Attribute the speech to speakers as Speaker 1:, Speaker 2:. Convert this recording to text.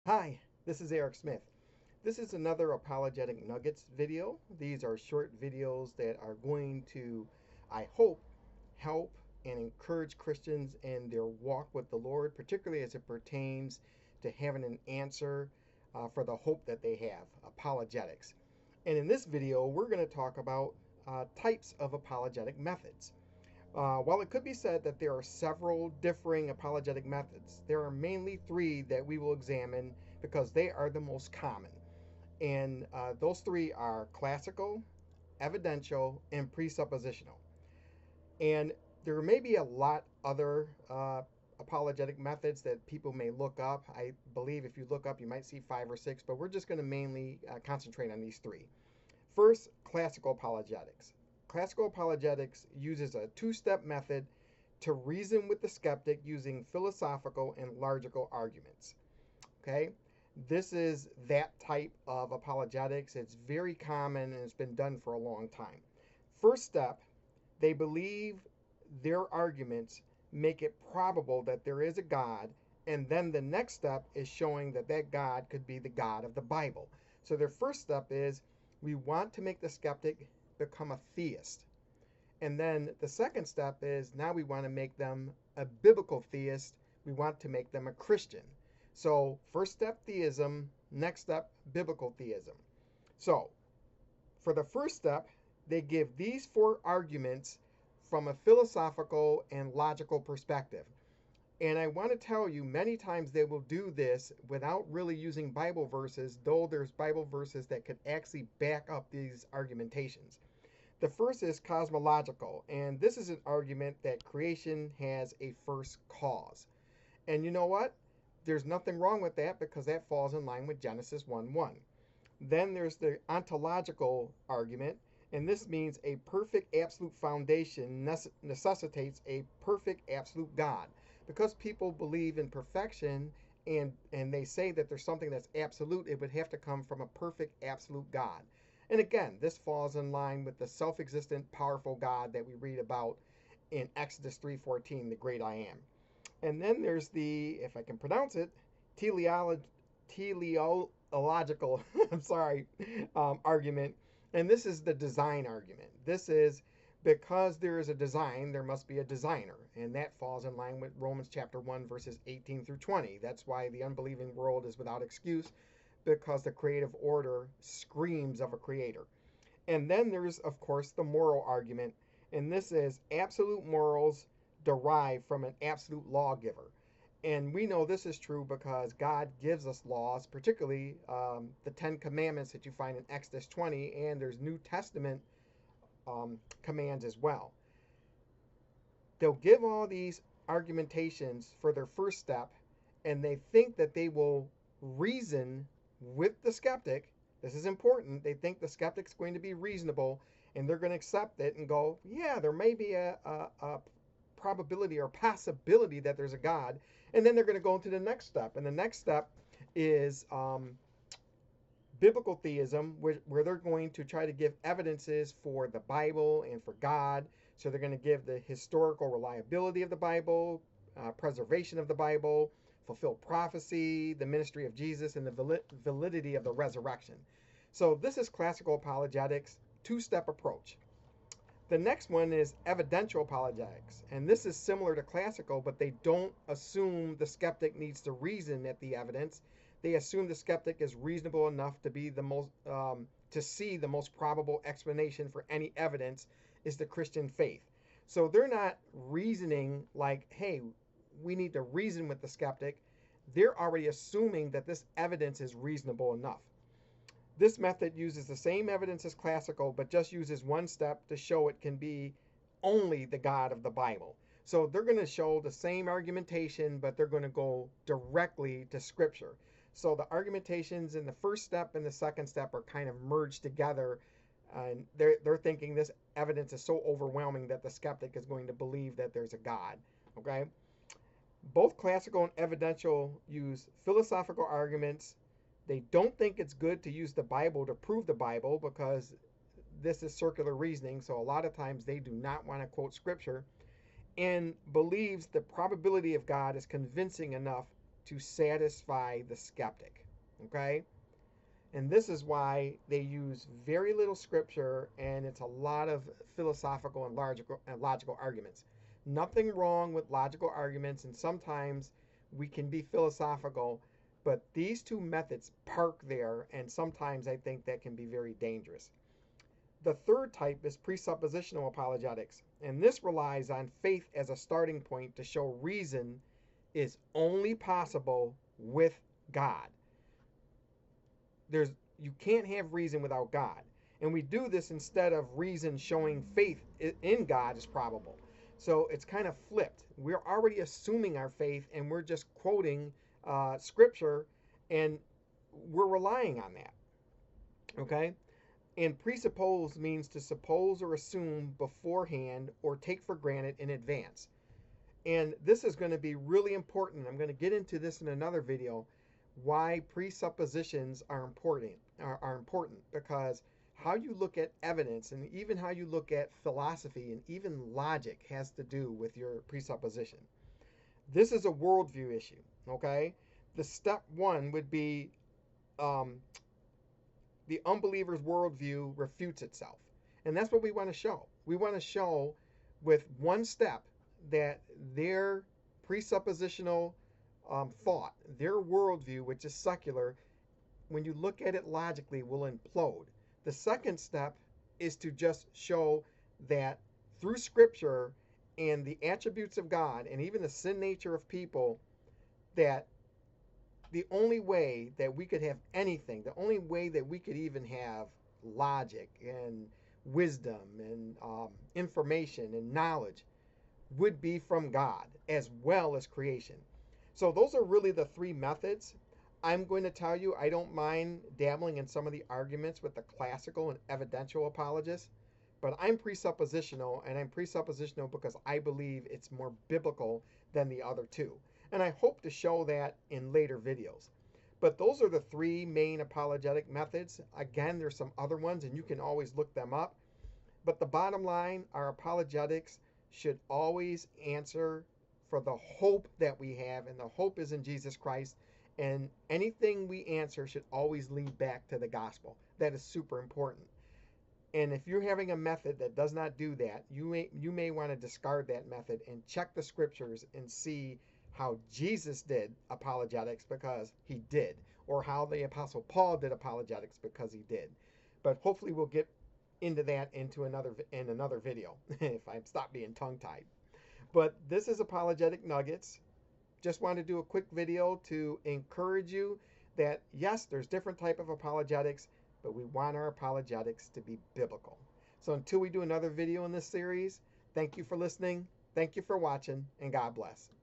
Speaker 1: Hi, this is Eric Smith. This is another Apologetic Nuggets video. These are short videos that are going to, I hope, help and encourage Christians in their walk with the Lord, particularly as it pertains to having an answer for the hope that they have, apologetics. And in this video, we're going to talk about types of apologetic methods. While it could be said that there are several differing apologetic methods, there are mainly three that we will examine because they are the most common. And those three are classical, evidential, and presuppositional. And there may be a lot other apologetic methods that people may look up. I believe if you look up, you might see 5 or 6, but we're just going to mainly concentrate on these three. First, classical apologetics. Classical apologetics uses a two-step method to reason with the skeptic using philosophical and logical arguments. Okay? This is that type of apologetics. It's very common and it's been done for a long time. First step, they believe their arguments make it probable that there is a God, and then the next step is showing that that God could be the God of the Bible. So their first step is we want to make the skeptic become a theist. And then the second step is now we want to make them a biblical theist. We want to make them a Christian. So first step, theism. Next step, biblical theism. So for the first step, they give these four arguments from a philosophical and logical perspective. And I want to tell you, many times they will do this without really using Bible verses, though there's Bible verses that could actually back up these argumentations. The first is cosmological, and this is an argument that creation has a first cause. And you know what? There's nothing wrong with that because that falls in line with Genesis 1:1. Then there's the ontological argument, and this means a perfect absolute foundation necessitates a perfect absolute God. Because people believe in perfection and they say that there's something that's absolute, it would have to come from a perfect absolute God. And again, this falls in line with the self-existent powerful God that we read about in Exodus 3:14, the great I am. And then there's the, if I can pronounce it, teleological I'm sorry, argument. And this is the design argument. This is because there is a design, there must be a designer. And that falls in line with Romans chapter 1, verses 18 through 20. That's why the unbelieving world is without excuse, because the creative order screams of a creator. And then there's, of course, the moral argument. And this is absolute morals derived from an absolute lawgiver. And we know this is true because God gives us laws, particularly the 10 Commandments that you find in Exodus 20, and there's New Testament commands as well. They'll give all these argumentations for their first step, and they think that they will reason with the skeptic. This is important. They think the skeptic's going to be reasonable, and they're going to accept it and go, yeah, there may be a probability or possibility that there's a God. And then they're going to go into the next step. And the next step is biblical theism, where they're going to try to give evidences for the Bible and for God. So they're going to give the historical reliability of the Bible, preservation of the Bible, fulfilled prophecy, the ministry of Jesus, and the validity of the resurrection. So this is classical apologetics, two-step approach. The next one is evidential apologetics, and this is similar to classical, but they don't assume the skeptic needs to reason at the evidence. They assume the skeptic is reasonable enough to be the most to see the most probable explanation for any evidence is the Christian faith. So they're not reasoning like, hey, we need to reason with the skeptic. They're already assuming that this evidence is reasonable enough. This method uses the same evidence as classical, but just uses one step to show it can be only the God of the Bible. So they're going to show the same argumentation, but they're going to go directly to Scripture. So the argumentations in the first step and the second step are kind of merged together. And they're thinking this evidence is so overwhelming that the skeptic is going to believe that there's a God. Okay? Both classical and evidential use philosophical arguments. They don't think it's good to use the Bible to prove the Bible because this is circular reasoning. So a lot of times they do not want to quote Scripture, and believes the probability of God is convincing enough to satisfy the skeptic. Okay? And this is why they use very little scripture and it's a lot of philosophical and logical arguments. Nothing wrong with logical arguments, and sometimes we can be philosophical, but these two methods park there, and sometimes I think that can be very dangerous. The third type is presuppositional apologetics, and this relies on faith as a starting point to show reason is only possible with God. You can't have reason without God. And we do this instead of reason showing faith in God is probable. So it's kind of flipped. We're already assuming our faith and we're just quoting scripture and we're relying on that. Okay? And presuppose means to suppose or assume beforehand or take for granted in advance. And this is going to be really important. I'm going to get into this in another video, why presuppositions are important because how you look at evidence and even how you look at philosophy and even logic has to do with your presupposition. This is a worldview issue. Okay, the step one would be the unbeliever's worldview refutes itself, and that's what we want to show. We want to show with one step that their presuppositional thought, their worldview, which is secular, when you look at it logically, will implode. The second step is to just show that through Scripture and the attributes of God and even the sin nature of people, that the only way that we could have anything, the only way that we could even have logic and wisdom and information and knowledge would be from God as well as creation. So those are really the three methods. I'm going to tell you, I don't mind dabbling in some of the arguments with the classical and evidential apologists, but I'm presuppositional, and I'm presuppositional because I believe it's more biblical than the other two. And I hope to show that in later videos. But those are the three main apologetic methods. Again, there's some other ones, and you can always look them up. But the bottom line, our apologetics should always answer for the hope that we have, and the hope is in Jesus Christ. And anything we answer should always lead back to the gospel. That is super important. And if you're having a method that does not do that, you may want to discard that method and check the scriptures and see how Jesus did apologetics, because he did, or how the Apostle Paul did apologetics, because he did. But hopefully we'll get into that in another video if I stop being tongue-tied. But this is Apologetic Nuggets. Just want to do a quick video to encourage you that yes, there's different type of apologetics, but we want our apologetics to be biblical. So until we do another video in this series, thank you for listening, thank you for watching, and God bless.